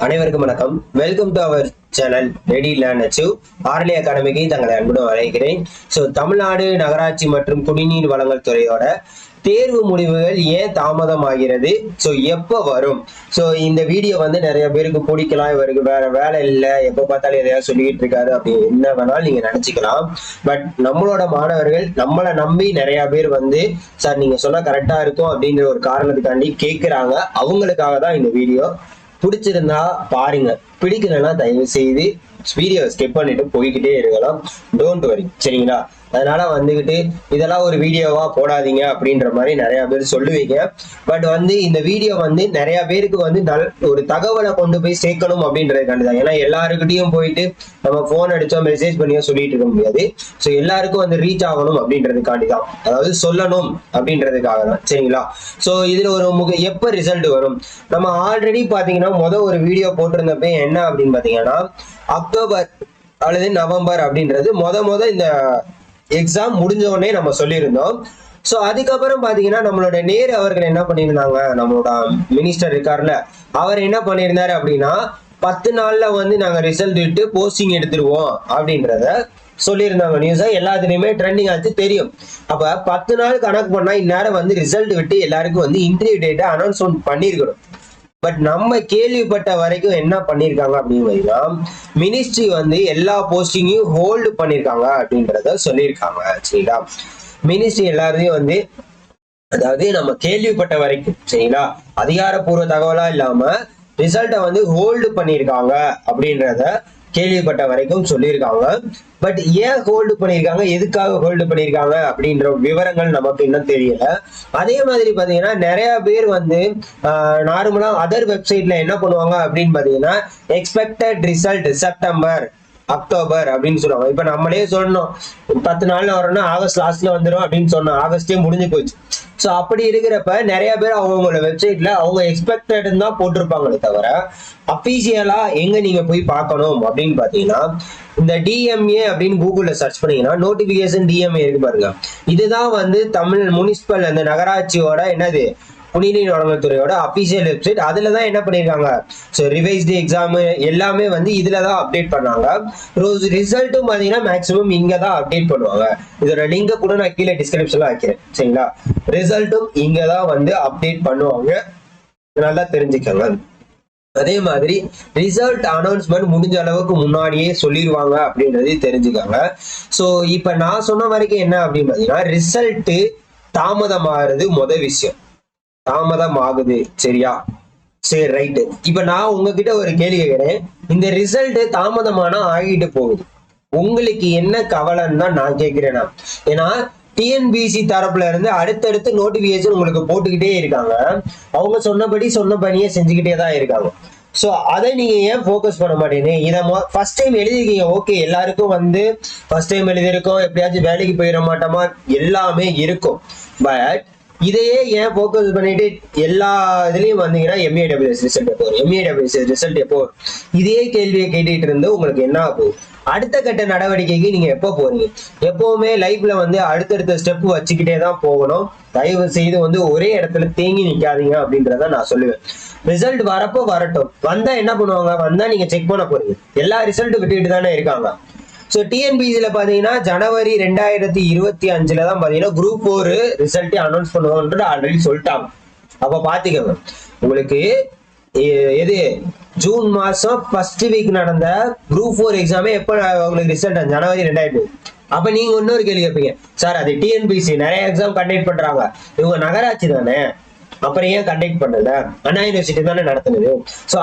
அனைவருக்கும் வணக்கம். Welcome to our channel ready learn achieve. Early அகாடமிக்கு தங்களை அன்புடன் வரவேற்கிறேன். தமிழ்நாடு நகராட்சி மற்றும் குடிநீர் வழங்கல் துறையோட தேர்வு முடிவுகள் ஏன் தாமதமாகிறது, எப்போ வரும்? இந்த வீடியோ நிறைய பேருக்கு பிடிக்கலாம். இவருக்கு வேற வேலை இல்லை, எப்போ பார்த்தாலும் எதையாவது சொல்லிக்கிட்டு இருக்காரு அப்படி என்ன வேணாலும் நீங்க நினைச்சுக்கலாம். பட் நம்மளோட மாணவர்கள் நம்மளை நம்பி நிறைய பேர் சார் நீங்க சொன்னா கரெக்டா இருக்கும் அப்படின்ற ஒரு காரணத்துக்காண்டி கேட்கிறாங்க. அவங்களுக்காக தான் இந்த வீடியோ. பிடிச்சிருந்தா பாருங்க, பிடிக்கலன்னா தயவு செய்து வீடியோ ஸ்கிப் பண்ணிட்டு போய்கிட்டே இருக்கலாம். டோன்ட் வரி, சரிங்களா? அதனால இதெல்லாம் ஒரு வீடியோவா போடாதீங்க அப்படின்ற மாதிரி நிறைய பேர் சொல்லுவீங்க. பட் இந்த வீடியோ நிறைய பேருக்கு ஒரு தகவலை கொண்டு போய் சேர்க்கணும் அப்படின்றதுக்காண்டி தான். ஏன்னா எல்லாருக்கிட்டையும் போயிட்டு நம்ம போன் அடிச்சோ மெசேஜ் பண்ணியோ சொல்லிட்டு இருக்க முடியாது. எல்லாருக்கும் ரீச் ஆகணும் அப்படின்றதுக்காண்டி தான், அதாவது சொல்லணும் அப்படின்றதுக்காக தான், சரிங்களா? இதுல ஒரு எப்ப ரிசல்ட் வரும்? நம்ம ஆல்ரெடி பாத்தீங்கன்னா ஒரு வீடியோ போட்டிருந்தப்ப என்ன அப்படின்னு பாத்தீங்கன்னா அக்டோபர் அல்லது நவம்பர் அப்படின்றது இந்த எக்ஸாம் முடிஞ்ச உடனே நம்ம சொல்லியிருந்தோம். அதுக்கப்புறம் பாத்தீங்கன்னா நம்மளோட நேரு அவர்கள் என்ன பண்ணியிருந்தாங்க, நம்மளோட மினிஸ்டர் இருக்காருல்ல, அவர் என்ன பண்ணியிருந்தாரு அப்படின்னா 10 நாள்ல நாங்க ரிசல்ட் விட்டு போஸ்டிங் எடுத்துருவோம் அப்படின்றத சொல்லியிருந்தாங்க. நியூஸா எல்லாத்துலயுமே ட்ரெண்டிங் ஆச்சு, தெரியும். அப்ப 10 நாள் கணக்கு பண்ணா இந்நேரம் ரிசல்ட் விட்டு எல்லாருக்கும் இன்டர்வியூ டேட்டை அனௌன்ஸ்மெண்ட் பண்ணிருக்கணும். பட் நம்ம கேள்விப்பட்ட வரைக்கும் என்ன பண்ணிருக்காங்க அப்படின்னா மினிஸ்ட்ரி எல்லா போஸ்டிங்கையும் ஹோல்டு பண்ணிருக்காங்க அப்படின்றத சொல்லியிருக்காங்க, சரிங்களா? மினிஸ்ட்ரி எல்லாரையும் அதாவது நம்ம கேள்விப்பட்ட வரைக்கும், சரிங்களா, அதிகாரப்பூர்வ தகவலா இல்லாம ரிசல்ட்டை ஹோல்டு பண்ணிருக்காங்க அப்படின்றத கேள்விப்பட்ட வரைக்கும் சொல்லியிருக்காங்க. பட் ஏன் ஹோல்டு பண்ணியிருக்காங்க, எதுக்காக ஹோல்டு பண்ணியிருக்காங்க அப்படின்ற விவரங்கள் நமக்கு இன்னும் தெரியல. அதே மாதிரி பாத்தீங்கன்னா நிறைய பேர் நார்மலா அதர் வெப்சைட்ல என்ன பண்ணுவாங்க அப்படின்னு பாத்தீங்கன்னா எக்ஸ்பெக்டட் ரிசல்ட் செப்டம்பர் அக்டோபர் அப்படின்னு சொல்லுவாங்க. இப்ப நம்மளே சொல்லணும் 10 நாள்ல வரணும்னா ஆகஸ்ட் லாஸ்ட்ல வந்துடும் அப்படின்னு சொன்னோம். ஆகஸ்டே முடிஞ்சு போச்சு. அப்படி இருக்கிறப்ப நிறைய பேர் அவங்களோட வெப்சைட்ல அவங்க எக்ஸ்பெக்டட் தான் போட்டிருப்பாங்களே தவிர அபிஷியலா எங்க நீங்க போய் பார்க்கணும் அப்படின்னு பாத்தீங்கன்னா இந்த டிஎம்ஏ அப்படின்னு கூகுள்ல சர்ச் பண்ணீங்கன்னா நோட்டிபிகேஷன் டிஎம்ஏ இருக்கு பாருங்க. இதுதான் தமிழ் முனிசிபல் அந்த நகராட்சியோட என்னது குடிநீர் வழங்கல் துறையோட அபிஷியல் வெப்சைட். அதுலதான் என்ன பண்ணிருக்காங்க, ரிவைஸ்டு எக்ஸாம் எல்லாமே இதுலதான் அப்டேட் பண்ணாங்க. ரிசல்ட்டும் பாத்தீங்கன்னா மேக்சிமம் இங்கதான் அப்டேட் பண்ணுவாங்க. இதோட லிங்க் கூட நான் கீழே டிஸ்கிரிப்ஷன்ல வைக்கிறேன், சரிங்களா? ரிசல்ட்டும் இங்கதான் அப்டேட் பண்ணுவாங்க, நல்லா தெரிஞ்சுக்கோங்க. அதே மாதிரி ரிசல்ட் அனௌன்ஸ்மெண்ட் முடிஞ்ச அளவுக்கு முன்னாடியே சொல்லிடுவாங்க அப்படின்றது தெரிஞ்சுக்காங்க. இப்ப நான் சொன்ன வரைக்கும் என்ன அப்படின்னு பாத்தீங்கன்னா ரிசல்ட் தாமதமாகிறது விஷயம், தாமதம் ஆகுது, சரியா? சரி, ரைட்டு. இப்ப நான் உங்ககிட்ட ஒரு கேள்வி கேட்கிறேன். இந்த ரிசல்ட் தாமதமானா ஆகிட்டு போகுது, உங்களுக்கு என்ன கவலைன்னு தான் நான் கேட்கிறேன்னா. ஏன்னா டிஎன்பிசி தரப்புல இருந்து அடுத்தடுத்து நோட்டிபிகேஷன் உங்களுக்கு போட்டுக்கிட்டே இருக்காங்க. அவங்க சொன்ன பணியை செஞ்சுக்கிட்டே தான் இருக்காங்க. அதை நீங்க ஏன் போக்கஸ் பண்ண மாட்டேங்க? இதை ஃபர்ஸ்ட் டைம் எழுதிருக்கீங்க, ஓகே, எல்லாருக்கும் ஃபர்ஸ்ட் டைம் எழுதிருக்கோம், எப்படியாச்சும் வேலைக்கு போயிட மாட்டோமா, எல்லாமே இருக்கும். பட் இதையே ஏன் போக்கஸ் பண்ணிட்டு எல்லா இதுலயும் எம்ஏடபிள்யூஎஸ் ரிசல்ட் எப்போ வரும், எம்ஏடபிள்யூஎஸ் ரிசல்ட் எப்போ வரும், இதே கேள்வியை கேட்டுட்டு இருந்து உங்களுக்கு என்ன ஆகும்? அடுத்த கட்ட நடவடிக்கைக்கு நீங்க எப்போ போறீங்க? எப்பவுமே லைஃப்ல அடுத்தடுத்த ஸ்டெப் வச்சுக்கிட்டே தான் போகணும். தயவு செய்து ஒரே இடத்துல தேங்கி நிக்காதீங்க அப்படின்றத நான் சொல்லுவேன். ரிசல்ட் வரப்போ வரட்டும், வந்தா என்ன பண்ணுவாங்க, வந்தா நீங்க செக் பண்ண போறீங்க. எல்லா ரிசல்ட் விட்டுட்டு தானே இருக்காங்க. டிஎன்பிசில பாத்தீங்கன்னா ஜனவரி 2025 தான் பாத்தீங்கன்னா குரூப் 4 ரிசல்ட் அனௌன்ஸ் பண்ணுவோம்ன்றது ஆல்ரெடி சொல்லிட்டாங்க. அப்ப பாத்துக்கோங்க, உங்களுக்கு எது ஜூன் மாசம் ஃபர்ஸ்ட் வீக் நடந்த குரூப் 4 எக்ஸாமே எப்ப உங்களுக்கு ரிசல்ட், ஜனவரி 2000. அப்ப நீங்க இன்னொரு கேள்வி கேட்பீங்க, சார் அது டிஎன்பிசி நிறைய எக்ஸாம் கண்டக்ட் பண்றாங்க, இவங்க நகராட்சி தானே, அப்புறம் ஏன் கண்டக்ட் பண்ணல? அண்ணா யூனிவர்சிட்டி தானே நடத்துனது.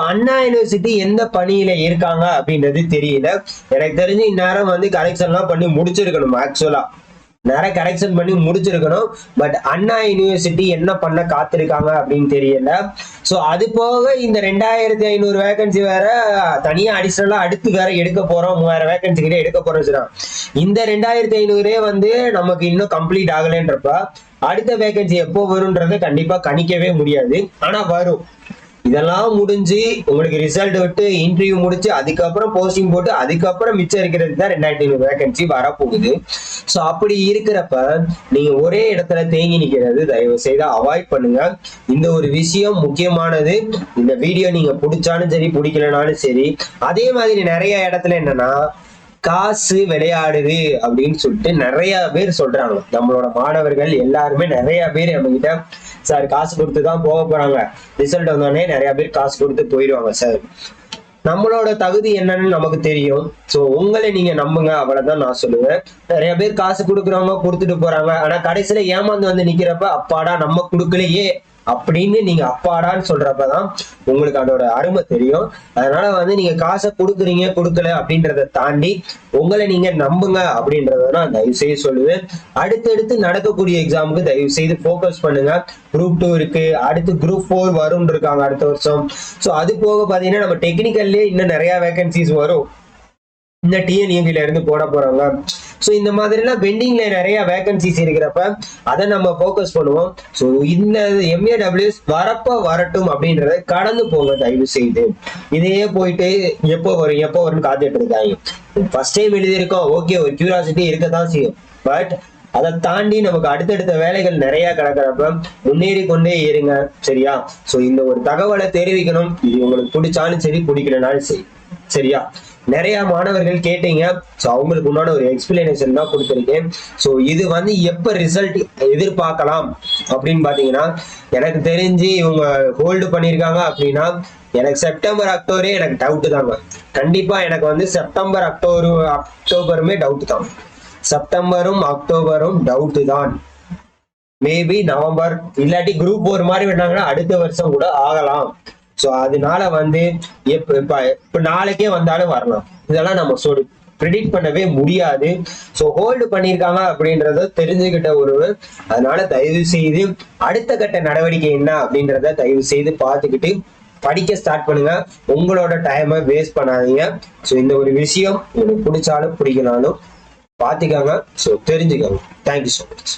அண்ணா யூனிவர்சிட்டி எந்த பணியில இருக்காங்க அப்படின்றது தெரியல. எனக்கு தெரிஞ்சு இந்நேரம் கரெக்ஷன் எல்லாம் பண்ணி முடிச்சிருக்கணும். ஆக்சுவலா நிறைய கரெக்ஷன் பண்ணி முடிச்சிருக்கணும். பட் அண்ணா யூனிவர்சிட்டி என்ன பண்ண காத்திருக்காங்க அப்படின்னு தெரியல. அது போக இந்த 2500 வேகன்சி வேற தனியா அடிஷனலா அடுத்து வேற எடுக்க போறோம், 3000 வேகன்சி கிட்ட எடுக்க போறோம். இந்த 2500 நமக்கு இன்னும் கம்ப்ளீட் ஆகலன்றப்ப அடுத்த வேகன்சி எப்போ வரும்ன்றத கண்டிப்பா கணிக்கவே முடியாது. ஆனா வரும். இதெல்லாம் முடிஞ்சு உங்களுக்கு ரிசல்ட் விட்டு இன்டர்வியூ முடிச்சு அதுக்கப்புறம் போஸ்டிங் போட்டு அதுக்கப்புறம் மிச்சம் இருக்கிறது தான் 2500 வேகன்சி வரப்போகுது. ஸோ அப்படி இருக்கிறப்ப நீங்க ஒரே இடத்துல தேங்கி நிக்கிறது தயவு செய்து அவாய்ட் பண்ணுங்க. இந்த ஒரு விஷயம் முக்கியமானது. இந்த வீடியோ நீங்க பிடிச்சாலும் சரி பிடிக்கலனாலும் சரி. அதே மாதிரி நிறைய இடத்துல என்னன்னா காசு விளையாடுது அப்படின்னு சொல்லிட்டு நிறைய பேர் சொல்றாங்க. நம்மளோட மாணவர்கள் எல்லாருமே நிறைய பேர் நம்ம கிட்ட சார் காசு கொடுத்து தான் போக போறாங்க, ரிசல்ட் வந்தோடனே நிறைய பேர் காசு கொடுத்து போயிடுவாங்க சார். நம்மளோட தகுதி என்னன்னு நமக்கு தெரியும். சோ உங்களை நீங்க நம்புங்க, அவ்வளவுதான் நான் சொல்லுவேன். நிறைய பேர் காசு கொடுக்குறவங்க கொடுத்துட்டு போறாங்க. ஆனா கடைசியில ஏமாந்து வந்து நிக்கிறப்ப அப்பாடா நம்ம கொடுக்கலையே அப்படின்னு நீங்க அப்பாடான்னு சொல்றப்பதான் உங்களுக்கு அதோட அருமை தெரியும். அதனால வந்து நீங்க காசை கொடுக்குறீங்க கொடுக்கல அப்படின்றத தாண்டி உங்களை நீங்க நம்புங்க அப்படின்றத நான் தயவு செய்து சொல்லுவேன். அடுத்தடுத்து நடக்கக்கூடிய எக்ஸாமுக்கு தயவு செய்து போக்கஸ் பண்ணுங்க. குரூப் 2 இருக்கு, அடுத்து குரூப் 4 வரும்னு இருக்காங்க அடுத்த வருஷம். ஸோ அது போக பாத்தீங்கன்னா நம்ம டெக்னிக்கல்லே இன்னும் நிறைய வேகன்சிஸ் வரும். இந்த டிஎன்இபில இருந்து போட போறாங்க. ஸோ இந்த மாதிரிலாம் பெண்டிங்ல நிறைய வேகன்சிஸ் இருக்கிறப்ப அதை நம்ம ஃபோக்கஸ் பண்ணுவோம். ஸோ இந்த எம்ஏடபிள்யூஎஸ் வரட்டும் அப்படின்றத கடந்து போங்க தயவு செய்து. இதையே போயிட்டு எப்போ வரும்னு காத்துட்டு இருக்காங்க. ஃபர்ஸ்ட் டைம் எழுதியிருக்கோம், ஓகே, ஒரு கியூரியாசிட்டி இருக்கதான் செய்யும். பட் அதை தாண்டி நமக்கு அடுத்தடுத்த வேலைகள் நிறைய கிடக்கிறப்ப முன்னேறி கொண்டே இருங்க, சரியா? ஸோ இந்த ஒரு தகவலை தெரிவிக்கணும். இது உங்களுக்கு பிடிச்சாலும் சரி பிடிக்கலனாலும் சரி, சரியா? நிறைய மாணவர்கள் கேட்டீங்க. ஸோ அவங்களுக்கு உண்டான ஒரு எக்ஸ்பிளனேஷன் தான் கொடுத்துருக்கேன். ஸோ இது வந்து எப்போ ரிசல்ட் எதிர்பார்க்கலாம் அப்படின்னு பார்த்தீங்கன்னா, எனக்கு தெரிஞ்சு இவங்க ஹோல்டு பண்ணியிருக்காங்க அப்படின்னா எனக்கு செப்டம்பர் அக்டோபரே எனக்கு டவுட்டு தாங்க. கண்டிப்பா எனக்கு வந்து செப்டம்பர் அக்டோபருமே டவுட் தான். செப்டம்பரும் அக்டோபரும் டவுட்டு தான். மேபி நவம்பர் இல்லாட்டி குரூப் 4 மாதிரி வேணாங்கன்னா அடுத்த வருஷம் கூட ஆகலாம். ஸோ அதனால வந்து இப்ப நாளைக்கே வந்தாலும் வரலாம். இதெல்லாம் நம்ம ப்ரிடிக்ட் பண்ணவே முடியாது. ஸோ ஹோல்டு பண்ணியிருக்காங்க அப்படின்றத தெரிஞ்சுக்கிட்ட ஒருவர். அதனால தயவு செய்து அடுத்த கட்ட நடவடிக்கை என்ன அப்படின்றத தயவு செய்து பார்த்துக்கிட்டு படிக்க ஸ்டார்ட் பண்ணுங்க. உங்களோட டைமை வேஸ்ட் பண்ணாதீங்க. ஸோ இந்த ஒரு விஷயம் உங்களுக்கு பிடிச்சாலும் பிடிக்கலாலும் பார்த்துக்கோங்க. ஸோ தெரிஞ்சுக்கோங்க. Thank you so much.